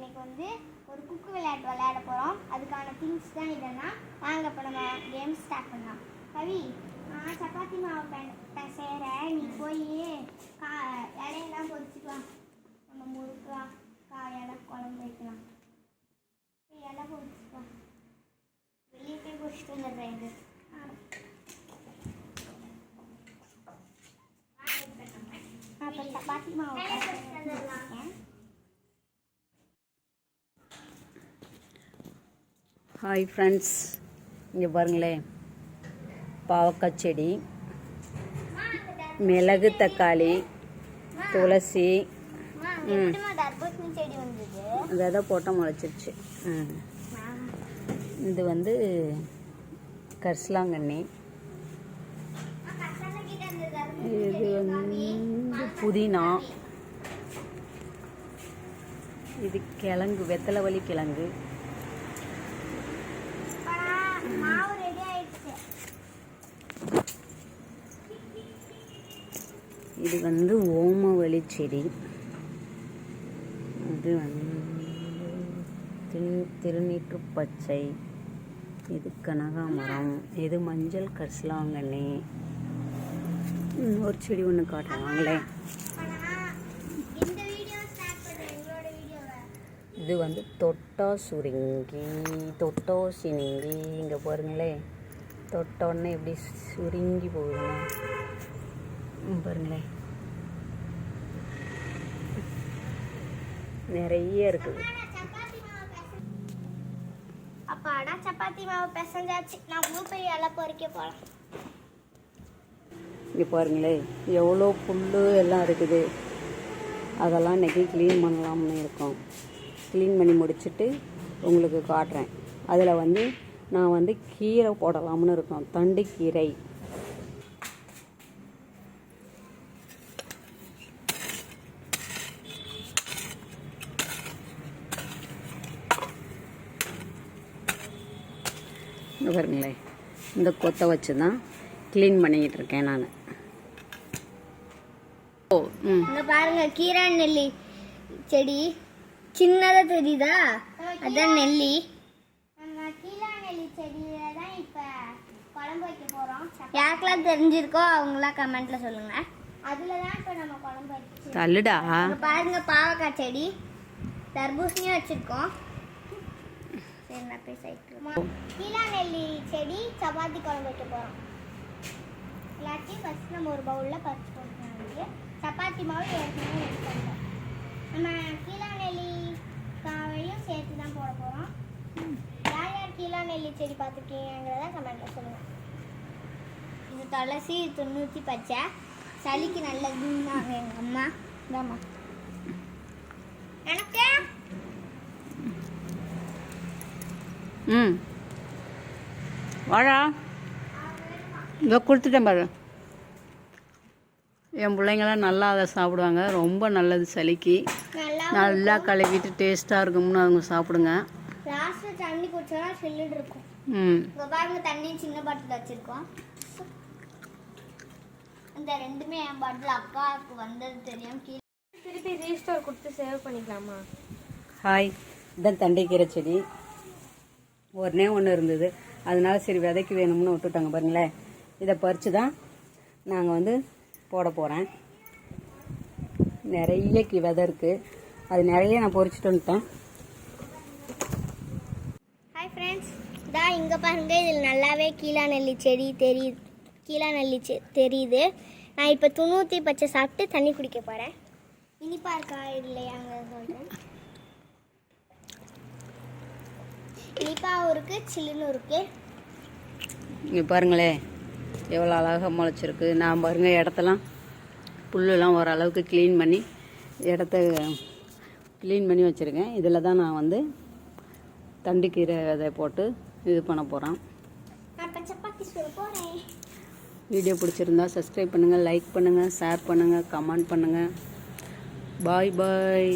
இன்னைக்கு வந்து ஒரு குக்கு விளையாட போகிறோம். அதுக்கான திங்ஸ் தான் இதென்னா. வாங்க இப்போ நம்ம கேம் ஸ்டார்ட் பண்ணலாம். கவி, நான் சப்பாத்தி மாவு செய்கிறேன். நீ போய் இலையெல்லாம் பொரிச்சுக்கலாம். நம்ம முறுக்கா காயெல்லாம் குழம்பு வைக்கலாம். இலை பொரிச்சுக்கலாம். வெளியே போய் பொரிச்சுட்டு வந்துடுறேன். இது அப்போ சப்பாத்தி மாவு ஹாய் ஃப்ரெண்ட்ஸ், இங்கே பாருங்களேன், பாவக்காய் செடி, மிளகு, தக்காளி, துளசி, அதை போட்டால் முளைச்சிருச்சு. இது வந்து கரிசலாங்கண்ணி, இது வந்து புதினா, இது கிழங்கு, வெத்தலைவலி கிழங்கு, இது வந்து ஓமவல்லி செடி, இது வந்து திருநீற்று பச்சை, இது கனகாமரம், இது மஞ்சள் கரிசலாங்கண்ணி. ஒரு செடி ஒன்று காட்டுவாங்களேன். இது வந்து தொட்டா சுருங்கி, தொட்டோ சினிங்கி. இங்கே பாருங்களேன், தொட்டோன்னே எப்படி சுருங்கி போகுதுன்னா பாருங்களேன், நிறைய இருக்குது. அப்பாடா, சப்பாத்தி மாவு பிசைஞ்சாச்சு. நான் பெரிய இலை பொறிக்க போகலாம். இங்கே பாருங்களேன், எவ்வளோ புல் எல்லாம் இருக்குது. அதெல்லாம் இன்றைக்கி க்ளீன் பண்ணலாம்னு இருக்கோம். க்ளீன் பண்ணி முடிச்சுட்டு உங்களுக்கு காட்டுறேன். அதில் வந்து நான் வந்து கீரை போடலாம்னு இருக்கோம், தண்டு கீரை. பாருங்களேன், இந்த கொத்தை வச்சு தான் க்ளீன் பண்ணிக்கிட்டு இருக்கேன் நான். இங்க பாருங்க, கீரை நெல்லி செடி சின்னதாக தெரியுதா? அதான் நெல்லி. நம்ம கீரை நெல்லி செடியில தான் இப்போ குழம்பு வைக்க போகிறோம். யாருக்கெல்லாம் தெரிஞ்சிருக்கோ அவங்களாம் கமெண்ட்ல சொல்லுங்க. அதில் தான் இப்போ நம்ம குழம்பு வச்சு தள்ளுடா. பாருங்க, பாவக்காய் செடி, தர்பூசணியும் வச்சிருக்கோம். கீழா நெல்லி செடி சப்பாத்தி குழம்பு வைக்க போகிறோம். எல்லாத்தையும் ஃபஸ்ட் நம்ம ஒரு பவுலில் பறிச்சு போட்டுக்கலாம். சப்பாத்தி மாவு ஏற்கனவே எடுத்துக்கோங்க. நம்ம கீழா நெல்லி காவையும் சேர்த்து தான் போட போகிறோம். யார் யார் கீழா நெல்லி செடி பார்த்துருக்கீங்கிறத கமெண்ட்டில் சொல்லுங்கள். இது துளசி, துண்ணூற்றி பச்சை, சளிக்கு நல்லதுன்னாங்க எங்கள் அம்மா. இதாம்மா எனக்கு வாடா, இங்கே கொடுத்துட்டேன் பாரு. என் பிள்ளைங்களாம் நல்லா அதை சாப்பிடுவாங்க. ரொம்ப நல்லது சளிக்கு. நல்லா கழுவிட்டு டேஸ்ட்டாக இருக்கும்னு அவங்க சாப்பிடுங்க. லாஸ்ட்டில் தண்ணி குடிச்சோன்னா சில்லுன்னு இருக்கும். இப்போ பாருங்க, தண்ணி சின்ன பாட்டில் வச்சுருக்கோம். இந்த ரெண்டுமே என் பாட்டில் அக்காவுக்கு வந்தது தெரியும். கீழே திருப்பி ரீஸ்டோர் கொடுத்து சேவ் பண்ணிக்கலாமா? ஹாய், இதான் தண்டைக்கீரை செடி. ஒன்றே ஒன்று இருந்தது, அதனால சரி விதைக்கு வேணும்னு விட்டுட்டாங்க. பாருங்களேன், இதை பறித்து தான் நாங்கள் வந்து போட போகிறேன். நிறைய விதை இருக்குது, அது நிறைய நான் பொறிச்சிட்டு வந்துட்டேன். ஹாய் ஃப்ரெண்ட்ஸ், இதான் இங்கே பாருங்கள், இதில் நல்லாவே கீழா நெல்லி செடி தெரியுது. கீழா நெல்லி தெரியுது. நான் இப்போ துண்ணூற்றி பச்சை சாப்பிட்டு தண்ணி குடிக்க போகிறேன். இனிப்பாக இருக்கா இல்லையாங்க சொல்கிறேன். இனிப்பாகவும் இருக்குது, சில்லுன்னு இருக்குது. இங்கே பாருங்களேன், எவ்வளோ அழகாக முளைச்சிருக்கு. நான் பாருங்கள், இடத்தெல்லாம் புல்லுலாம் ஓரளவுக்கு க்ளீன் பண்ணி இடத்த க்ளீன் பண்ணி வச்சுருக்கேன். இதில் தான் நான் வந்து தண்டுக்கீரை விதை போட்டு இது பண்ண போகிறேன். வீடியோ பிடிச்சிருந்தா சப்ஸ்கிரைப் பண்ணுங்கள், லைக் பண்ணுங்கள், ஷேர் பண்ணுங்கள், கமெண்ட் பண்ணுங்கள். பாய் பாய்.